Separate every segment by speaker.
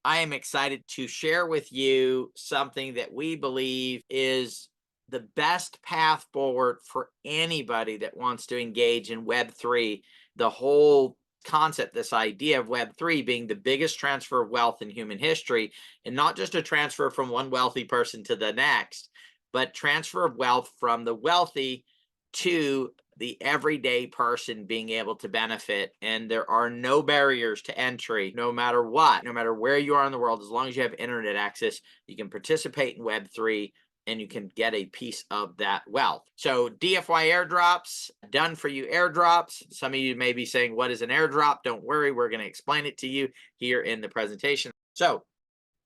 Speaker 1: I am excited to share with you something that we believe is the best path forward for anybody that wants to engage in Web3. The whole concept, this idea of Web3 being the biggest transfer of wealth in human history, and not just a transfer from one wealthy person to the next, but transfer of wealth from the wealthy to the everyday person being able to benefit. And there are no barriers to entry, no matter what, no matter where you are in the world. As long as you have internet access, you can participate in Web3 and you can get a piece of that wealth. So DFY airdrops, done for you airdrops. Some of you may be saying, what is an airdrop? Don't worry, we're going to explain it to you here in the presentation. So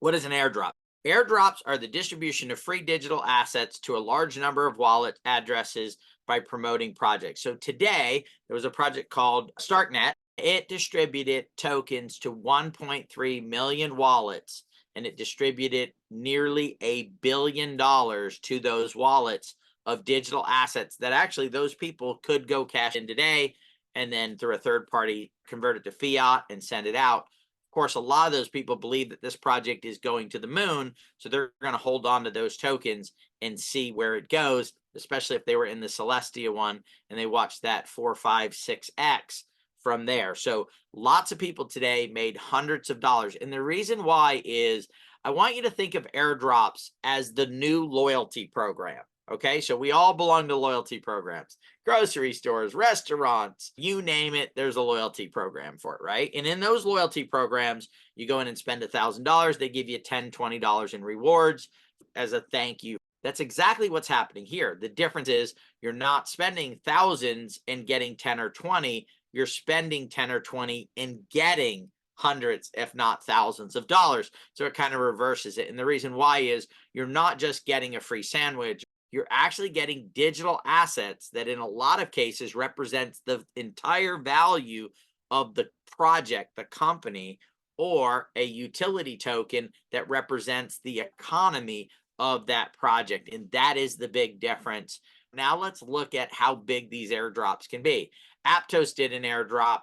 Speaker 1: what is an airdrop? Airdrops are the distribution of free digital assets to a large number of wallet addresses by promoting projects. So today, there was a project called Starknet. It distributed tokens to 1.3 million wallets, and it distributed nearly $1 billion to those wallets of digital assets that actually those people could go cash in today and then through a third party convert it to fiat and send it out. Of course, a lot of those people believe that this project is going to the moon, so they're going to hold on to those tokens and see where it goes, especially if they were in the Celestia one and they watched that 4, 5, 6x from there. So lots of people today made hundreds of dollars. And the reason why is I want you to think of airdrops as the new loyalty program. Okay, so we all belong to loyalty programs, grocery stores, restaurants, you name it, there's a loyalty program for it, right? And in those loyalty programs, you go in and spend $1,000, they give you $10, $20 in rewards as a thank you. That's exactly what's happening here. The difference is you're not spending thousands and getting 10 or 20, you're spending 10 or 20 and getting hundreds, if not thousands of dollars. So it kind of reverses it. And the reason why is you're not just getting a free sandwich, you're actually getting digital assets that in a lot of cases represents the entire value of the project, the company, or a utility token that represents the economy of that project. And that is the big difference. Now let's look at how big these airdrops can be. Aptos did an airdrop,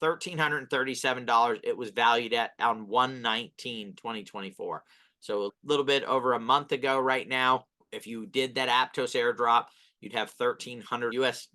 Speaker 1: $1,337. It was valued at on 1/19/2024. So a little bit over a month ago right now. If you did that Aptos airdrop, you'd have $1,300 US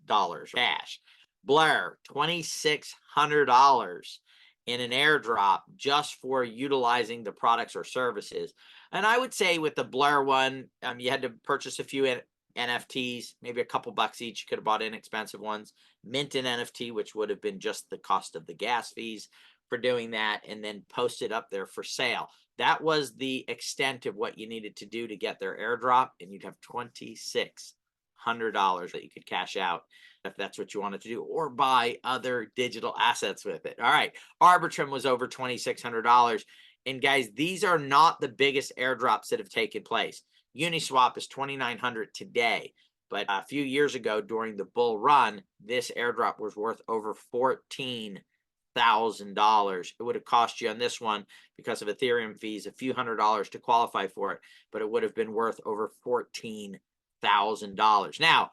Speaker 1: cash. Blur, $2,600 in an airdrop just for utilizing the products or services. And I would say with the Blur one, you had to purchase a few NFTs, maybe a couple bucks each. You could have bought inexpensive ones. Mint an NFT, which would have been just the cost of the gas fees for doing that, and then post it up there for sale. That was the extent of what you needed to do to get their airdrop, and you'd have $2,600 that you could cash out if that's what you wanted to do, or buy other digital assets with it. All right, Arbitrum was over $2,600. And guys, these are not the biggest airdrops that have taken place. Uniswap is $2,900 today. But a few years ago during the bull run, this airdrop was worth over $14,000. It would have cost you on this one because of Ethereum fees a few $100s to qualify for it, but it would have been worth over $14,000. Now,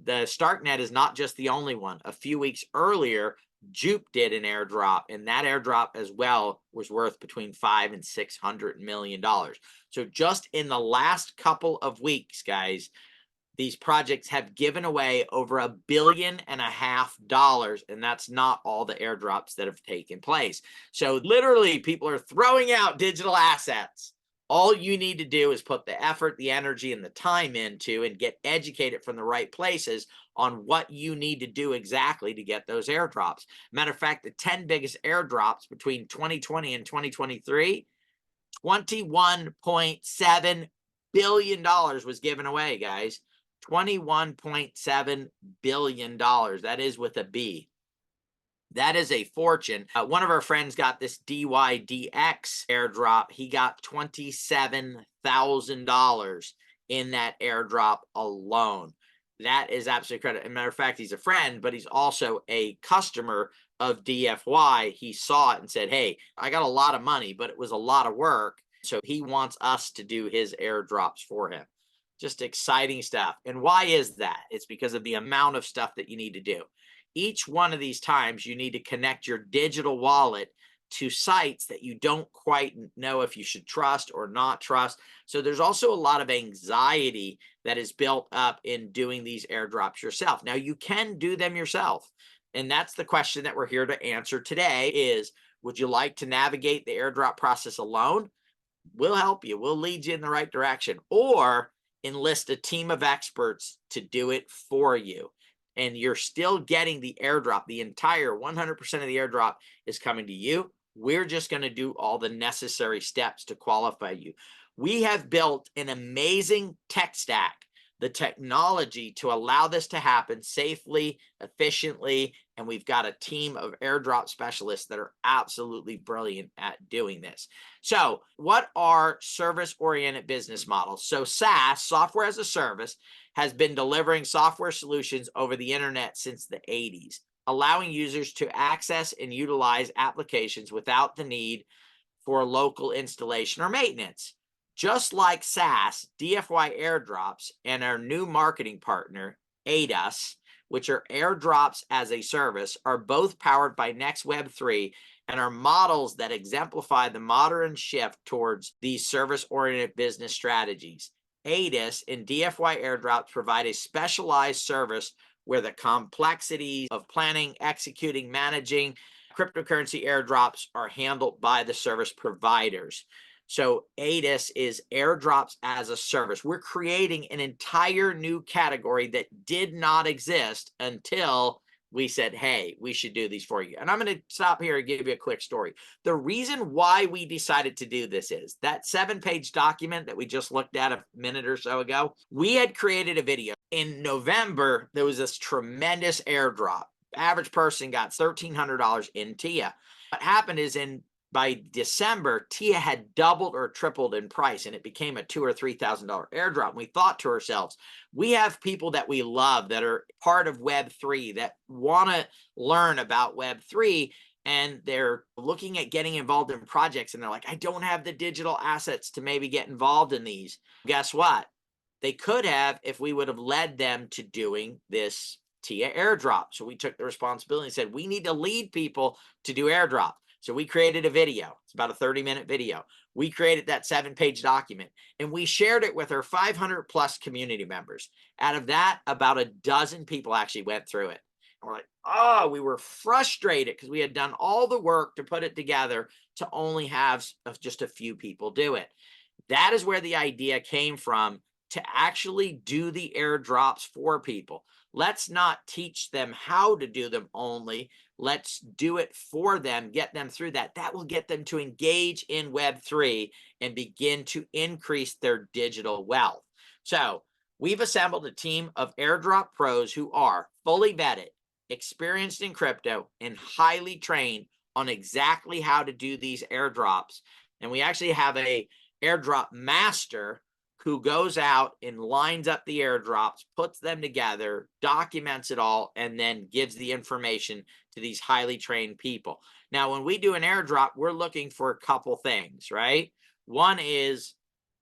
Speaker 1: the Starknet is not just the only one. A few weeks earlier, Jupe did an airdrop, and that airdrop as well was worth between $500 and $600 million. So just in the last couple of weeks, guys, these projects have given away over $1.5 billion, and that's not all the airdrops that have taken place. So literally, people are throwing out digital assets. All you need to do is put the effort, the energy, and the time into and get educated from the right places on what you need to do exactly to get those airdrops. Matter of fact, the 10 biggest airdrops between 2020 and 2023, $21.7 billion was given away, guys. $21.7 billion. That is with a B. That is a fortune. One of our friends got this DYDX airdrop. He got $27,000 in that airdrop alone. That is absolutely incredible. As a matter of fact, he's a friend, but he's also a customer of DFY. He saw it and said, hey, I got a lot of money, but it was a lot of work. So he wants us to do his airdrops for him. Just exciting stuff. And why is that? It's because of the amount of stuff that you need to do. Each one of these times, you need to connect your digital wallet to sites that you don't quite know if you should trust or not trust. So there's also a lot of anxiety that is built up in doing these airdrops yourself. Now, you can do them yourself. And that's the question that we're here to answer today is, would you like to navigate the airdrop process alone? We'll help you. We'll lead you in the right direction. Or enlist a team of experts to do it for you. And you're still getting the airdrop. The entire 100% of the airdrop is coming to you. We're just going to do all the necessary steps to qualify you. We have built an amazing tech stack, the technology to allow this to happen safely, efficiently, and we've got a team of airdrop specialists that are absolutely brilliant at doing this. So what are service-oriented business models? So SaaS, software as a service, has been delivering software solutions over the internet since the 80s, allowing users to access and utilize applications without the need for local installation or maintenance. Just like SaaS, DFY Airdrops and our new marketing partner, ADAS, which are airdrops as a service, are both powered by Next Web 3 and are models that exemplify the modern shift towards these service-oriented business strategies. ADAS and DFY Airdrops provide a specialized service where the complexities of planning, executing, managing cryptocurrency airdrops are handled by the service providers. So ADAS is airdrops as a service. We're creating an entire new category that did not exist until we said, hey, we should do these for you. And I'm going to stop here and give you a quick story. The reason why we decided to do this is that 7-page document that we just looked at a minute or so ago. We had created a video. In November, there was this tremendous airdrop. Average person got $1,300 in TIA. What happened is by December, TIA had doubled or tripled in price, and it became a $2,000 or $3,000 airdrop. And we thought to ourselves, we have people that we love that are part of Web3 that want to learn about Web3, and they're looking at getting involved in projects, and they're like, I don't have the digital assets to maybe get involved in these. Guess what? They could have if we would have led them to doing this TIA airdrop. So we took the responsibility and said, we need to lead people to do airdrop. So we created a video. It's about a 30-minute video. We created that 7-page document, and we shared it with our 500+ community members. Out of that, about a dozen people actually went through it. And we're like, oh, we were frustrated because we had done all the work to put it together to only have just a few people do it. That is where the idea came from, to actually do the airdrops for people. Let's not teach them how to do them only. Let's do it for them, get them through that. That will get them to engage in Web3 and begin to increase their digital wealth. So we've assembled a team of airdrop pros who are fully vetted, experienced in crypto, and highly trained on exactly how to do these airdrops. And we actually have a airdrop master who goes out and lines up the airdrops, puts them together, documents it all, and then gives the information to these highly trained people. Now, when we do an airdrop, we're looking for a couple things, right? One is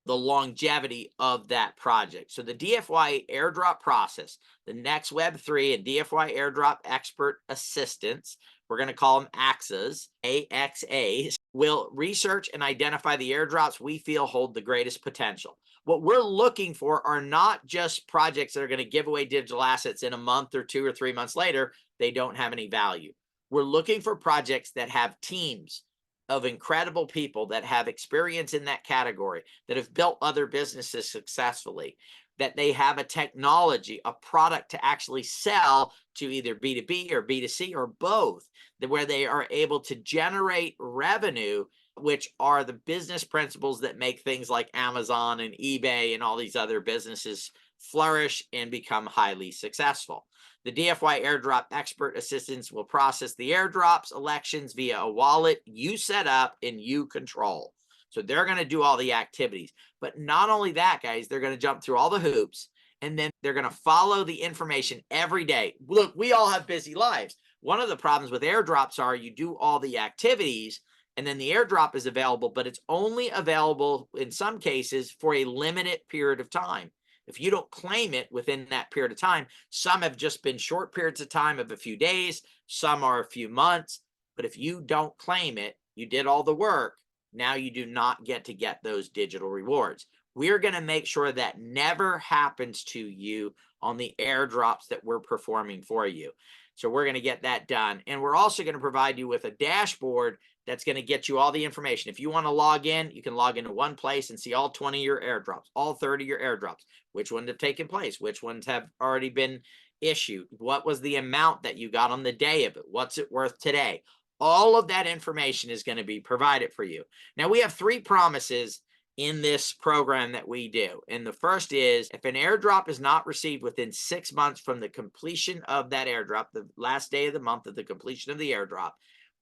Speaker 1: the longevity of that project. So the DFY airdrop process, the Next Web 3 and DFY airdrop expert assistants, we're going to call them AXAs, AXAs, will research and identify the airdrops we feel hold the greatest potential. What we're looking for are not just projects that are going to give away digital assets in a month or 2 or 3 months later. They don't have any value. We're looking for projects that have teams of incredible people that have experience in that category, that have built other businesses successfully, that they have a technology, a product to actually sell to either B2B or B2C or both, where they are able to generate revenue, which are the business principles that make things like Amazon and eBay and all these other businesses flourish and become highly successful. The DFY airdrop expert assistants will process the airdrops elections via a wallet you set up and you control. So they're going to do all the activities. But not only that, guys, they're going to jump through all the hoops, and then they're going to follow the information every day. Look, we all have busy lives. One of the problems with airdrops are you do all the activities, and then the airdrop is available, but it's only available in some cases for a limited period of time. If you don't claim it within that period of time, some have just been short periods of time of a few days, some are a few months, but if you don't claim it, you did all the work. Now you do not get to get those digital rewards. We're going to make sure that never happens to you on the airdrops that we're performing for you. So we're going to get that done. And we're also going to provide you with a dashboard that's going to get you all the information. If you want to log in, you can log into one place and see all 20 of your airdrops, all 30 of your airdrops, which ones have taken place, which ones have already been issued, what was the amount that you got on the day of it, what's it worth today. All of that information is going to be provided for you. Now, we have 3 promises in this program that we do. And the first is, if an airdrop is not received within 6 months from the completion of that airdrop, the last day of the month of the completion of the airdrop,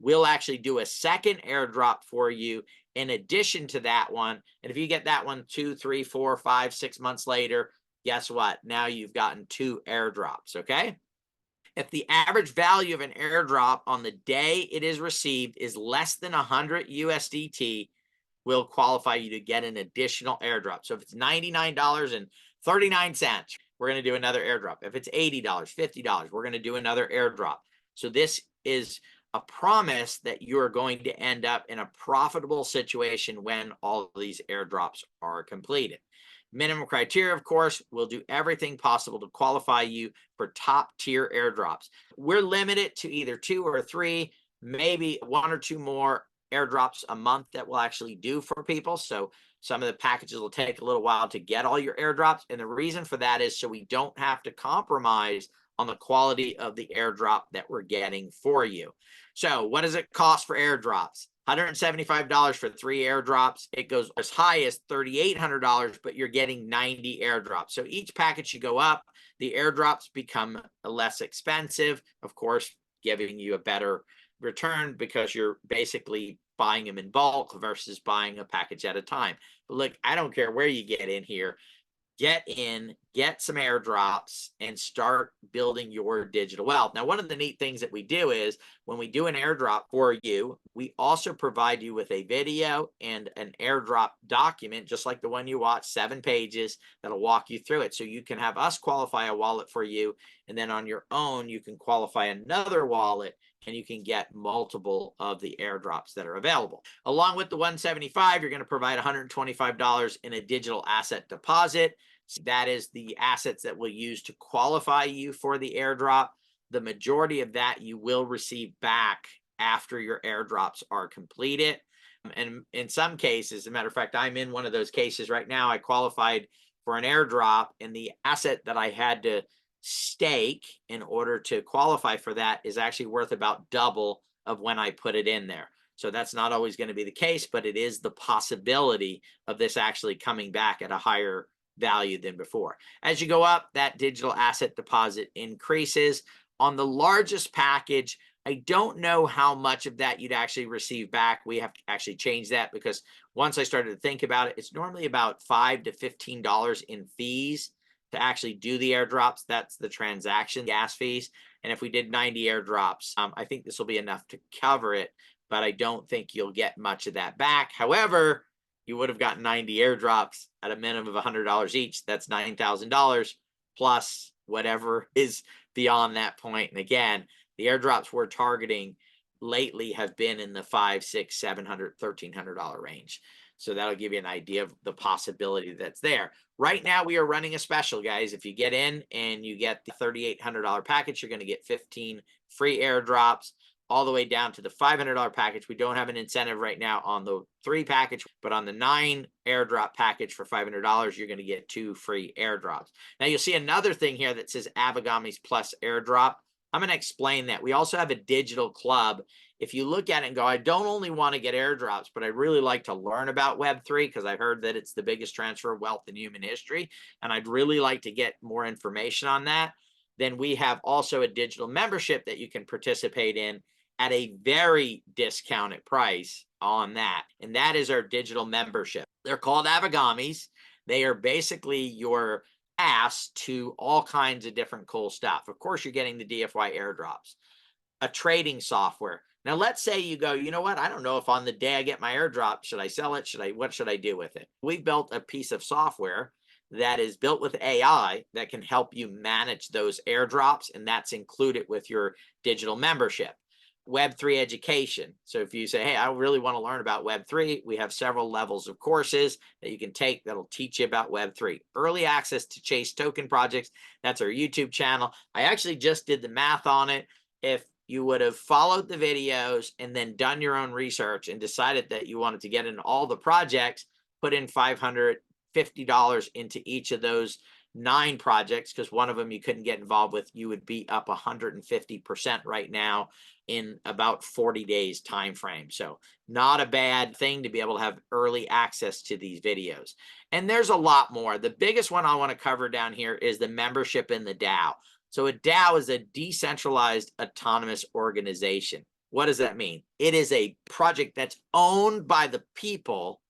Speaker 1: we'll actually do a second airdrop for you in addition to that one. And if you get that one 2, 3, 4, 5, 6 months later, guess what? Now you've gotten 2 airdrops, okay? If the average value of an airdrop on the day it is received is less than 100 USDT, will qualify you to get an additional airdrop. So if it's $99.39, we're going to do another airdrop. If it's $80, $50, we're going to do another airdrop. So this is a promise that you're going to end up in a profitable situation when all of these airdrops are completed. Minimum criteria, of course, we'll do everything possible to qualify you for top tier airdrops. We're limited to either 2 or 3, maybe 1 or 2 more airdrops a month that we'll actually do for people. So some of the packages will take a little while to get all your airdrops. And the reason for that is so we don't have to compromise on the quality of the airdrop that we're getting for you. So what does it cost for airdrops? $175 for 3 airdrops. It goes as high as $3,800, but you're getting 90 airdrops. So each package you go up, the airdrops become less expensive, of course, giving you a better return because you're basically buying them in bulk versus buying a package at a time. But look, I don't care where you get in here. Get in, get some airdrops, and start building your digital wealth. Now, one of the neat things that we do is when we do an airdrop for you, we also provide you with a video and an airdrop document, just like the one you watched, 7 pages, that'll walk you through it. So you can have us qualify a wallet for you, and then on your own, you can qualify another wallet, and you can get multiple of the airdrops that are available. Along with the $175, you're going to provide $125 in a digital asset deposit. So that is the assets that we'll use to qualify you for the airdrop. The majority of that you will receive back after your airdrops are completed. And in some cases, as a matter of fact, I'm in one of those cases right now. I qualified for an airdrop, and the asset that I had to stake in order to qualify for that is actually worth about double of when I put it in there. So that's not always going to be the case, but it is the possibility of this actually coming back at a higher value than before. As you go up, that digital asset deposit increases. On the largest package, I don't know how much of that you'd actually receive back. We have to actually change that because once I started to think about it, it's normally about $5 to $15 in fees to actually do the airdrops. That's the transaction gas fees. And if we did 90 airdrops, I think this will be enough to cover it, but I don't think you'll get much of that back. However, you would have gotten 90 airdrops at a minimum of $100 each. That's $9,000 plus whatever is beyond that point. And again, the airdrops we're targeting lately have been in the $500, $600, $700, $1,300 range. So that'll give you an idea of the possibility that's there. Right now, we are running a special, guys. If you get in and you get the $3,800 package, you're going to get 15 free airdrops, all the way down to the $500 package. We don't have an incentive right now on the 3 package, but on the 9 airdrop package for $500, you're going to get 2 free airdrops. Now, you'll see another thing here that says Avagamis Plus Airdrop. I'm going to explain that. We also have a digital club. If you look at it and go, I don't only want to get airdrops, but I really like to learn about Web3 because I've heard that it's the biggest transfer of wealth in human history, and I'd really like to get more information on that, then we have also a digital membership that you can participate in at a very discounted price on that. And that is our digital membership. They're called Avagamis. They are basically your pass to all kinds of different cool stuff. Of course, you're getting the DFY airdrops, a trading software. Now, let's say you go, you know what? I don't know if on the day I get my airdrop, should I sell it? What should I do with it? We've built a piece of software that is built with AI that can help you manage those airdrops, and that's included with your digital membership. Web3 education. So if you say, hey, I really want to learn about Web3, we have several levels of courses that you can take that'll teach you about Web3. Early access to Chase token projects. That's our YouTube channel. I actually just did the math on it. If you would have followed the videos and then done your own research and decided that you wanted to get into all the projects, put in $550 into each of those 9 projects, because one of them you couldn't get involved with, you would be up 150% right now in about 40 days time frame. So not a bad thing to be able to have early access to these videos. And there's a lot more. The biggest one I want to cover down here is the membership in the DAO. So a DAO is a decentralized autonomous organization. What does that mean? It is a project that's owned by the people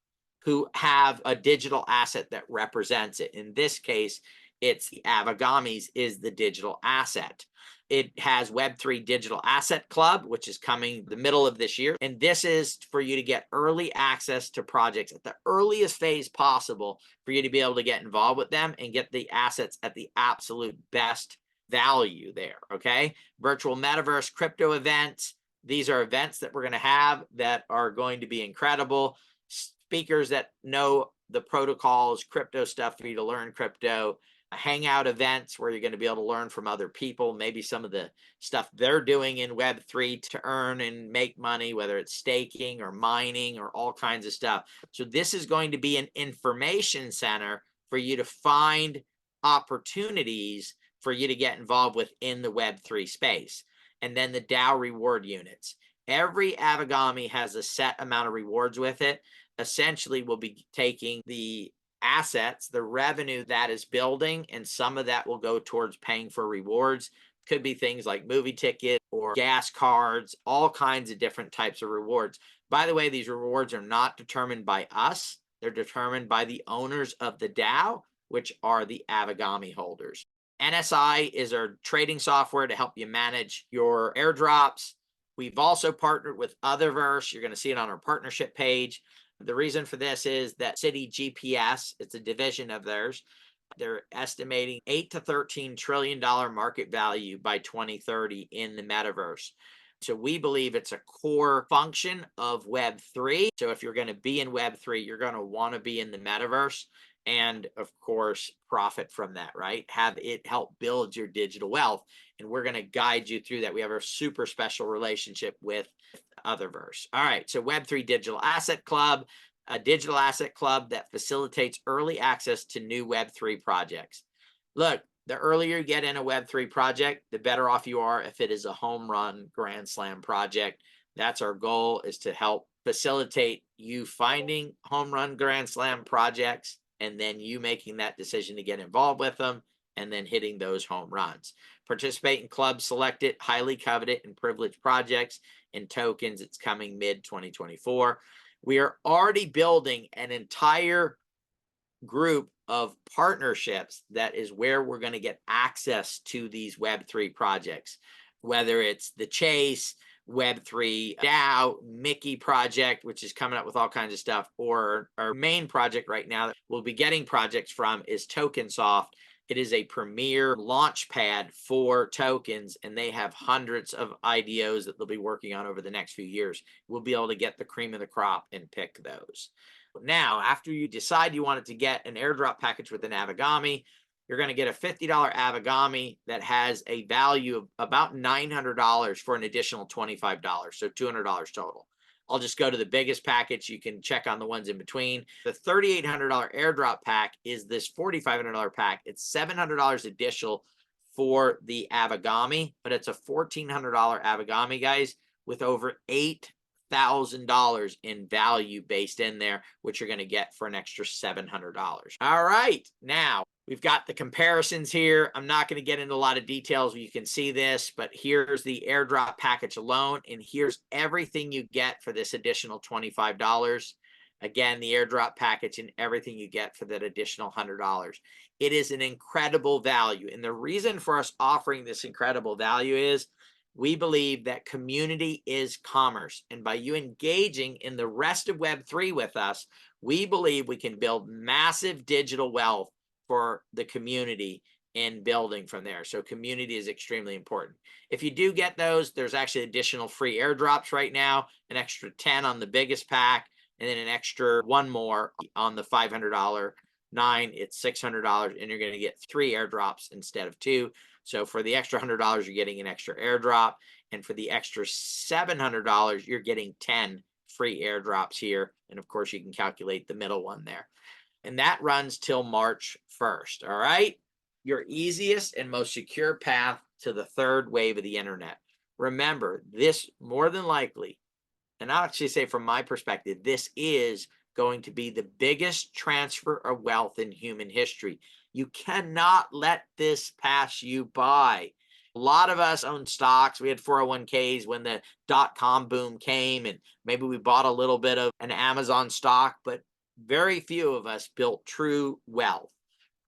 Speaker 1: who have a digital asset that represents it. In this case, it's the Avagamis is the digital asset. It has Web3 Digital Asset Club, which is coming the middle of this year. And this is for you to get early access to projects at the earliest phase possible for you to be able to get involved with them and get the assets at the absolute best value there, okay? Virtual Metaverse crypto events. These are events that we're going to have that are going to be incredible. Speakers that know the protocols, crypto stuff for you to learn crypto. Hangout events where you're going to be able to learn from other people, maybe some of the stuff they're doing in Web3 to earn and make money, whether it's staking or mining or all kinds of stuff. So this is going to be an information center for you to find opportunities for you to get involved with in the Web3 space. And then the DAO reward units. Every Avagami has a set amount of rewards with it. Essentially, we'll be taking the assets, the revenue that is building, and some of that will go towards paying for rewards. Could be things like movie ticket or gas cards, all kinds of different types of rewards. By the way, these rewards are not determined by us. They're determined by the owners of the DAO, which are the Avagami holders. NSI is our trading software to help you manage your airdrops. We've also partnered with Otherverse. You're going to see it on our partnership page. The reason for this is that City GPS, it's a division of theirs. They're estimating $8 to $13 trillion market value by 2030 in the metaverse. So we believe it's a core function of Web3. So if you're going to be in Web3, you're going to want to be in the metaverse and, of course, profit from that, right? Have it help build your digital wealth. And we're going to guide you through that. We have a super special relationship with Otherverse. All right, so Web3 Digital Asset Club, a digital asset club that facilitates early access to new Web3 projects. Look, the earlier you get in a Web3 project, the better off you are if it is a home run grand slam project. That's our goal, is to help facilitate you finding home run grand slam projects and then you making that decision to get involved with them and then hitting those home runs. Participate in clubs selected, highly coveted and privileged projects and tokens. It's coming mid-2024. We are already building an entire group of partnerships that is where we're going to get access to these Web3 projects, whether it's the Chase, Web3 DAO, Mickey project, which is coming up with all kinds of stuff, or our main project right now that we'll be getting projects from is TokenSoft. It is a premier launch pad for tokens, and they have hundreds of IDOs that they'll be working on over the next few years. We'll be able to get the cream of the crop and pick those. Now, after you decide you wanted to get an airdrop package with an Avagami, you're going to get a $50 Avagami that has a value of about $900 for an additional $25, so $200 total. I'll just go to the biggest package. You can check on the ones in between. The $3,800 airdrop pack is this $4,500 pack. It's $700 additional for the Avagami, but it's a $1,400 Avagami, guys, with over $8,000 in value based in there, which you're going to get for an extra $700. All right, now we've got the comparisons here. I'm not going to get into a lot of details. You can see this, but here's the airdrop package alone, and here's everything you get for this additional $25. Again, the airdrop package and everything you get for that additional $100. It is an incredible value, and the reason for us offering this incredible value is we believe that community is commerce, and by you engaging in the rest of Web3 with us, we believe we can build massive digital wealth for the community in building from there. So community is extremely important. If you do get those, there's actually additional free airdrops right now, an extra 10 on the biggest pack, and then an extra one more on the $500 9. It's $600, and you're going to get 3 airdrops instead of 2. So for the extra $100, you're getting an extra airdrop, and for the extra $700, you're getting 10 free airdrops here. And of course, you can calculate the middle one there. And that runs till March 1st. All right. Your easiest and most secure path to the third wave of the internet. Remember, this more than likely, and I'll actually say from my perspective, this is going to be the biggest transfer of wealth in human history. You cannot let this pass you by. A lot of us own stocks. We had 401ks when the .com boom came, and maybe we bought a little bit of an Amazon stock, but very few of us built true wealth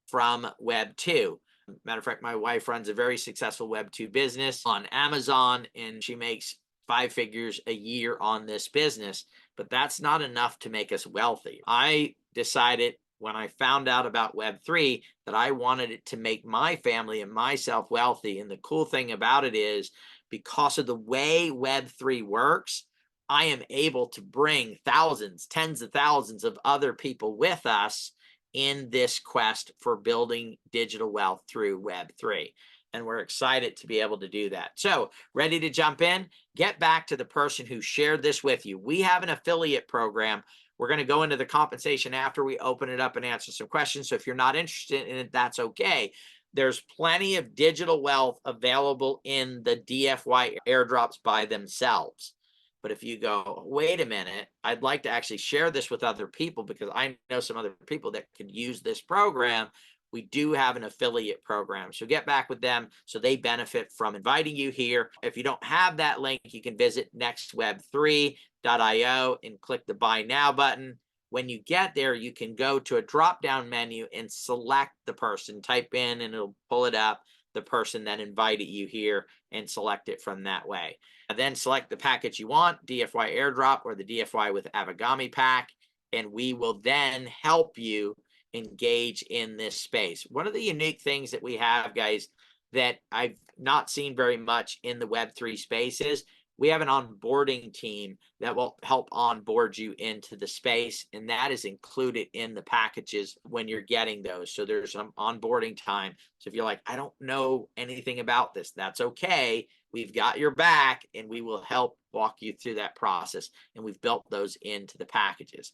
Speaker 1: from Web 2. Matter of fact, my wife runs a very successful Web 2 business on Amazon, and she makes 5 figures a year on this business, but that's not enough to make us wealthy. I decided when I found out about Web 3 that I wanted it to make my family and myself wealthy. And the cool thing about it is, because of the way Web 3 works, I am able to bring thousands, tens of thousands of other people with us in this quest for building digital wealth through Web 3. And we're excited to be able to do that. So, ready to jump in? Get back to the person who shared this with you. We have an affiliate program. We're going to go into the compensation after we open it up and answer some questions. So if you're not interested in it, that's okay. There's plenty of digital wealth available in the DFY airdrops by themselves. But if you go, wait a minute, I'd like to actually share this with other people because I know some other people that could use this program, we do have an affiliate program. So get back with them so they benefit from inviting you here. If you don't have that link, you can visit nextweb3.io and click the Buy Now button. When you get there, you can go to a drop-down menu and select the person. Type in and it'll pull it up, the person that invited you here, and select it from that way. And then select the package you want, DFY airdrop or the DFY with Avagami pack, and we will then help you engage in this space. One of the unique things that we have, guys, that I've not seen very much in the Web3 space is we have an onboarding team that will help onboard you into the space, and that is included in the packages when you're getting those. So there's some onboarding time. So if you're like, I don't know anything about this, that's okay. We've got your back, and we will help walk you through that process. And we've built those into the packages.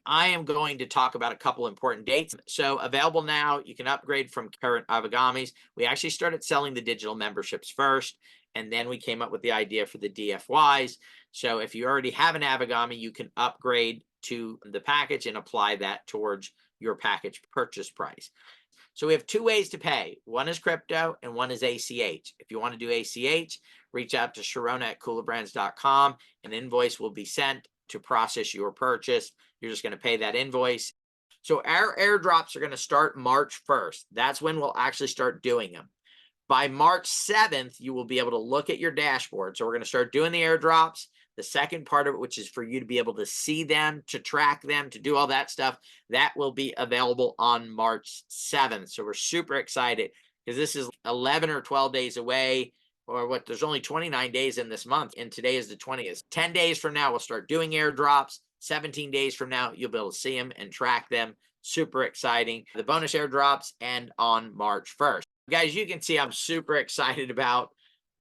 Speaker 1: I am going to talk about a couple important dates. So available now, you can upgrade from current Avagamis. We actually started selling the digital memberships first, and then we came up with the idea for the DFYs. So if you already have an Avagami, you can upgrade to the package and apply that towards your package purchase price. So we have 2 ways to pay. One is crypto and one is ACH. If you want to do ACH, reach out to Sharona@coolabrands.com. An invoice will be sent to process your purchase. You're just going to pay that invoice. So our airdrops are going to start March 1st. That's when we'll actually start doing them. By March 7th, you will be able to look at your dashboard. So we're going to start doing the airdrops. The second part of it, which is for you to be able to see them, to track them, to do all that stuff, that will be available on March 7th. So we're super excited because this is 11 or 12 days away, or what, there's only 29 days in this month, and today is the 20th. 10 days from now, we'll start doing airdrops. 17 days from now, you'll be able to see them and track them. Super exciting. The bonus airdrops end on March 1st. Guys, you can see I'm super excited about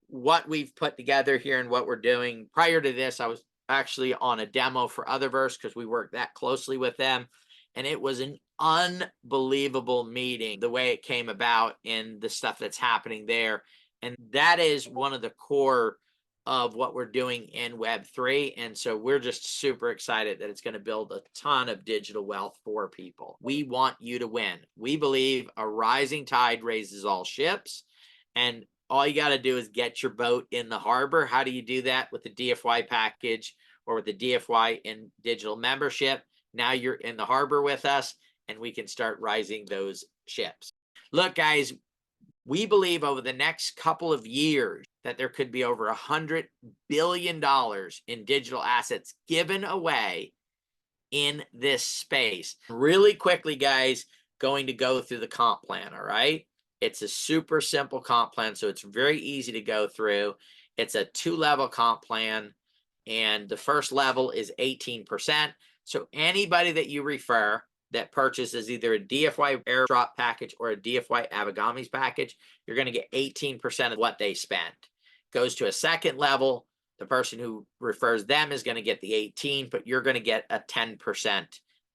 Speaker 1: what we've put together here and what we're doing. Prior to this, I was actually on a demo for Otherverse because we worked that closely with them. And it was an unbelievable meeting, the way it came about and the stuff that's happening there. And that is one of the core of what we're doing in Web3. And so we're just super excited that it's going to build a ton of digital wealth for people. We want you to win. We believe a rising tide raises all ships. And all you got to do is get your boat in the harbor. How do you do that? With the DFY package or with the DFY in digital membership. Now you're in the harbor with us, and we can start rising those ships. Look, guys, we believe over the next couple of years that there could be over $100 billion in digital assets given away in this space. Really quickly, guys, going to go through the comp plan, all right? It's a super simple comp plan, so it's very easy to go through. It's a 2-level comp plan, and the first level is 18%. So anybody that you refer that purchases either a DFY airdrop package or a DFY Abigami's package, you're going to get 18% of what they spend. Goes to a second level, the person who refers them is going to get the 18, but you're going to get a 10%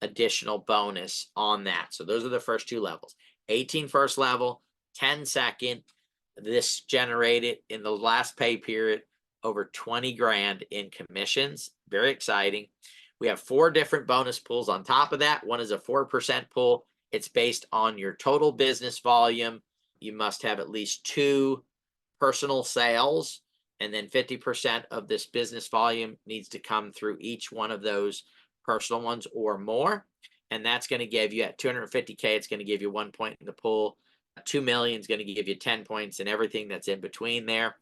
Speaker 1: additional bonus on that. So those are the first 2 levels. 18 first level, 10 second. This generated in the last pay period over 20 grand in commissions. Very exciting. We have 4 different bonus pools on top of that. One is a 4% pool. It's based on your total business volume. You must have at least 2 personal sales, and then 50% of this business volume needs to come through each one of those personal ones or more. And that's going to give you at 250K, it's going to give you 1 point in the pool. 2 million is going to give you 10 points, and everything that's in between there.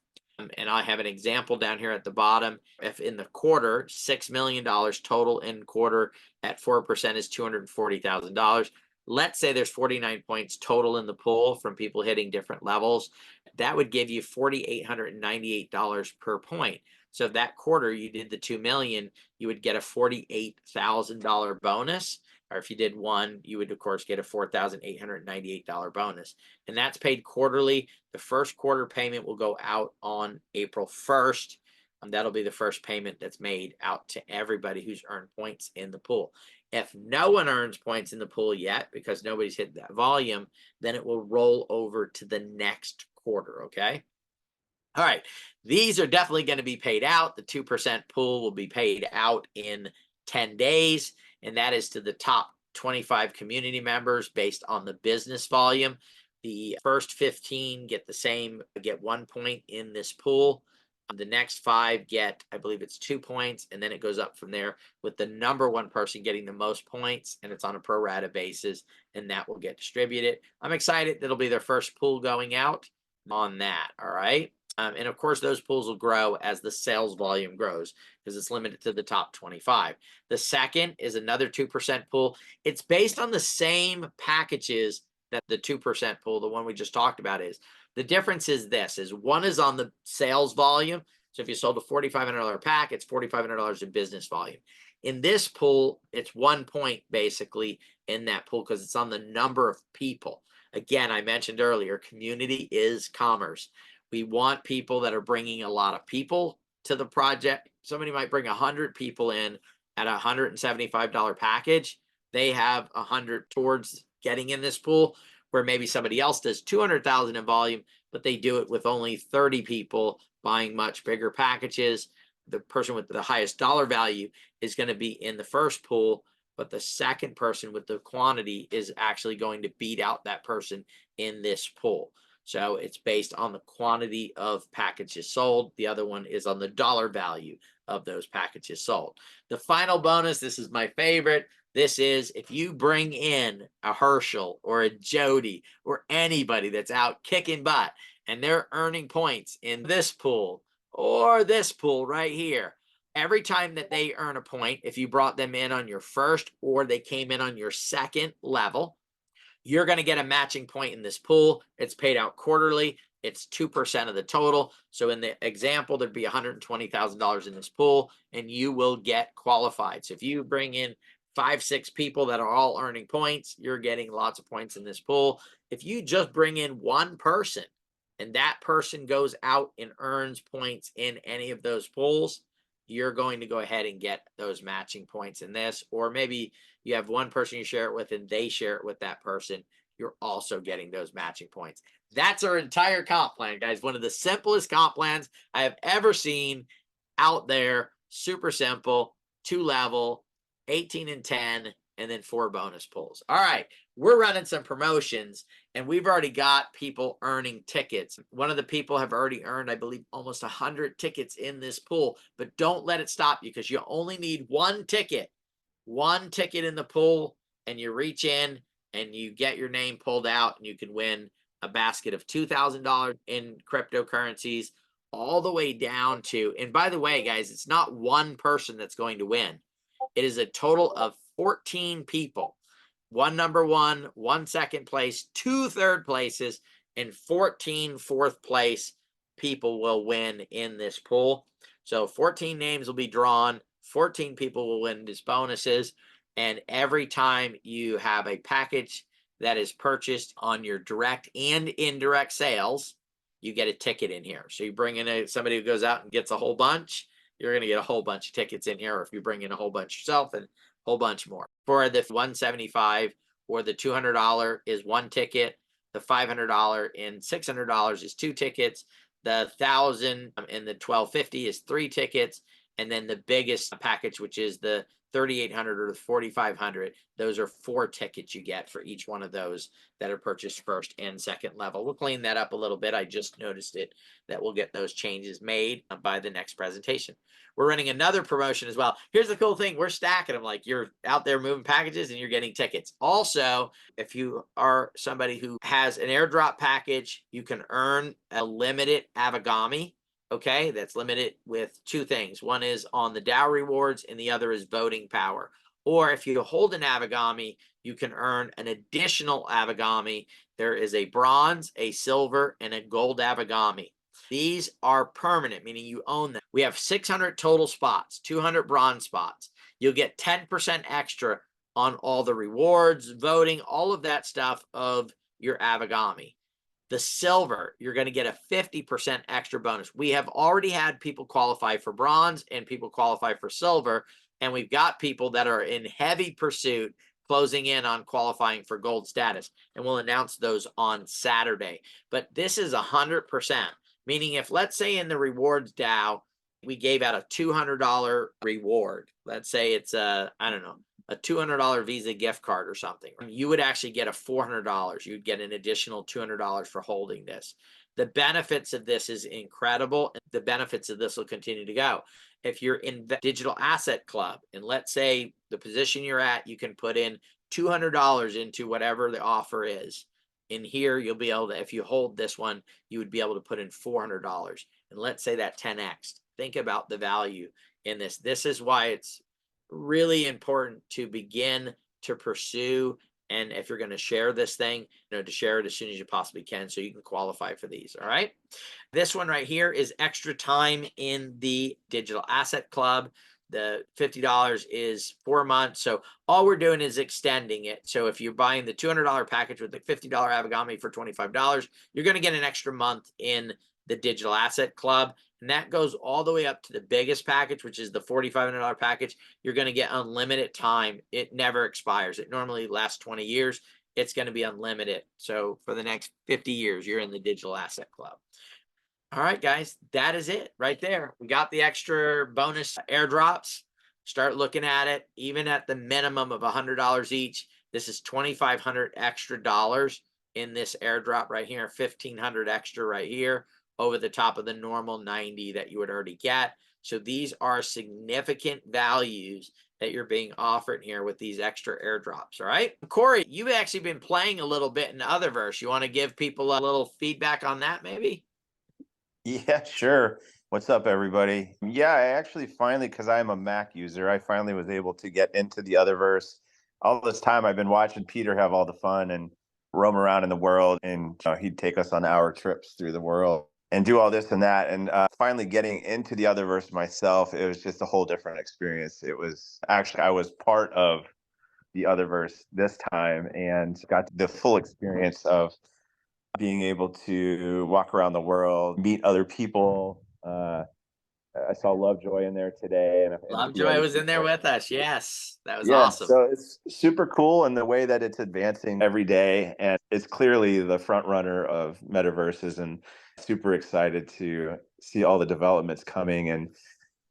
Speaker 1: And I have an example down here at the bottom. If in the quarter, $6 million total in quarter at 4% is $240,000. Let's say there's 49 points total in the pool from people hitting different levels. That would give you $4,898 per point. So if that quarter you did the 2 million, you would get a $48,000 bonus. Or if you did 1, you would of course get a $4,898 bonus. And that's paid quarterly. The first quarter payment will go out on April 1st. That'll be the first payment that's made out to everybody who's earned points in the pool. If no one earns points in the pool yet, because nobody's hit that volume, then it will roll over to the next quarter, okay? All right, these are definitely going to be paid out. The 2% pool will be paid out in 10 days, and that is to the top 25 community members based on the business volume. The first 15 get the same, get 1 point in this pool. The next 5 get, I believe it's 2 points, and then it goes up from there with the number 1 person getting the most points, and it's on a pro rata basis, and that will get distributed. I'm excited. That'll be their first pool going out on that, all right? And of course, those pools will grow as the sales volume grows because it's limited to the top 25. The second is another 2% pool. It's based on the same packages that the 2% pool, the one we just talked about, is. The difference is this, is one is on the sales volume. So if you sold a $4,500 pack, it's $4,500 in business volume. In this pool, it's 1 point basically in that pool because it's on the number of people. Again, I mentioned earlier, community is commerce. We want people that are bringing a lot of people to the project. Somebody might bring 100 people in at a $175 package. They have 100 towards getting in this pool, where maybe somebody else does 200,000 in volume, but they do it with only 30 people buying much bigger packages. The person with the highest dollar value is going to be in the first pool, but the second person with the quantity is actually going to beat out that person in this pool. So it's based on the quantity of packages sold. The other one is on the dollar value of those packages sold. The final bonus, this is my favorite. This is if you bring in a Herschel or a Jody or anybody that's out kicking butt and they're earning points in this pool or this pool right here, every time that they earn a point, if you brought them in on your first or they came in on your second level, you're going to get a matching point in this pool. It's paid out quarterly. It's 2% of the total. So in the example, there'd be $120,000 in this pool, and you will get qualified. So if you bring in 5, 6 people that are all earning points, you're getting lots of points in this pool. If you just bring in 1 person and that person goes out and earns points in any of those pools, you're going to go ahead and get those matching points in this. Or maybe you have 1 person you share it with and they share it with that person, you're also getting those matching points. That's our entire comp plan, guys. One of the simplest comp plans I have ever seen out there. Super simple, 2-level, 18 and 10, and then 4 bonus pools. All right, we're running some promotions, and we've already got people earning tickets. One of the people have already earned, I believe, almost 100 tickets in this pool, but don't let it stop you because you only need 1 ticket. 1 ticket in the pool, and you reach in and you get your name pulled out, and you can win a basket of $2,000 in cryptocurrencies, all the way down to, and by the way, guys, it's not 1 person that's going to win. It is a total of 14 people. 1 number 1, 1 second place, 2 third places, and 14 fourth place people will win in this pool. So 14 names will be drawn, 14 people will win these bonuses, and every time you have a package that is purchased on your direct and indirect sales, you get a ticket in here. So you bring in somebody who goes out and gets a whole bunch, you're going to get a whole bunch of tickets in here. Or if you bring in a whole bunch yourself, and a whole bunch more. For the $175 or the $200 is one ticket. The $500 and $600 is two tickets. The $1,000 and the $1,250 is three tickets. And then the biggest package, which is the 3,800 or the 4,500, those are four tickets you get for each one of those that are purchased first and second level. We'll clean that up a little bit. I just noticed it, that we'll get those changes made by the next presentation. We're running another promotion as well. Here's the cool thing. We're stacking them. Like, you're out there moving packages and you're getting tickets. Also, if you are somebody who has an airdrop package, you can earn a limited Avagami. Okay, that's limited with two things. One is on the DAO rewards and the other is voting power. Or if you hold an Avagami, you can earn an additional Avagami. There is a bronze, a silver, and a gold Avagami. These are permanent, meaning you own them. We have 600 total spots, 200 bronze spots. You'll get 10% extra on all the rewards, voting, all of that stuff of your Avagami. The silver, you're going to get a 50% extra bonus. We have already had people qualify for bronze and people qualify for silver, and we've got people that are in heavy pursuit closing in on qualifying for gold status, and we'll announce those on Saturday. But this is 100%, meaning if, let's say in the rewards DAO, we gave out a $200 reward. Let's say it's a, I don't know, a $200 Visa gift card or something. You would actually get a $400. You'd get an additional $200 for holding this. The benefits of this is incredible. The benefits of this will continue to go. If you're in the digital asset club, and let's say the position you're at, you can put in $200 into whatever the offer is. In here, you'll be able to, if you hold this one, you would be able to put in $400. And let's say that 10x. Think about the value in this. This is why it's really important to begin to pursue, and if you're going to share this thing, to share it as soon as you possibly can so you can qualify for these. All right, this one right here is extra time in the digital asset club. The $50 is 4 months, so all we're doing is extending it. So if you're buying the $200 package with the $50 Avagami for $25, you're going to get an extra month in the digital asset club. And that goes all the way up to the biggest package, which is the $4,500 package. You're going to get unlimited time. It never expires. It normally lasts 20 years. It's going to be unlimited. So for the next 50 years, you're in the digital asset club. All right, guys, that is it right there. We got the extra bonus airdrops. Start looking at it. Even at the minimum of $100 each, this is $2,500 extra dollars in this airdrop right here, $1,500 extra right here, over the top of the normal 90 that you would already get. So these are significant values that you're being offered here with these extra airdrops. All right, Corey, you've actually been playing a little bit in Otherverse. You want to give people a little feedback on that, maybe?
Speaker 2: Yeah, sure. What's up, everybody? Yeah, I actually finally, because I'm a Mac user, I finally was able to get into the Otherverse. All this time I've been watching Peter have all the fun and roam around in the world, and he'd take us on hour trips through the world and do all this and that. And finally getting into the Otherverse myself, it was just a whole different experience. It was actually, I was part of the Otherverse this time and got the full experience of being able to walk around the world, meet other people. I saw Lovejoy in there today, and
Speaker 1: Lovejoy was in there with us. Yes, that was
Speaker 2: yeah,
Speaker 1: awesome.
Speaker 2: so it's super cool in the way that it's advancing every day, and it's clearly the front runner of metaverses, and super excited to see all the developments coming and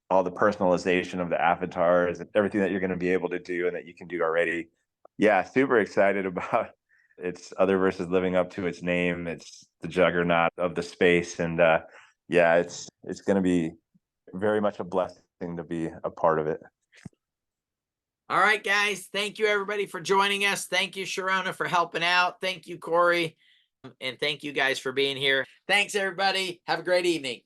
Speaker 2: all the personalization of the avatars and everything that you're going to be able to do and that you can do already. Yeah, super excited about its Otherverse living up to its name. It's the juggernaut of the space, and yeah, it's going to be very much a blessing to be a part of it.
Speaker 1: All right, guys. Thank you, everybody, for joining us. Thank you, Sharona, for helping out. Thank you, Corey. And thank you guys for being here. Thanks, everybody. Have a great evening.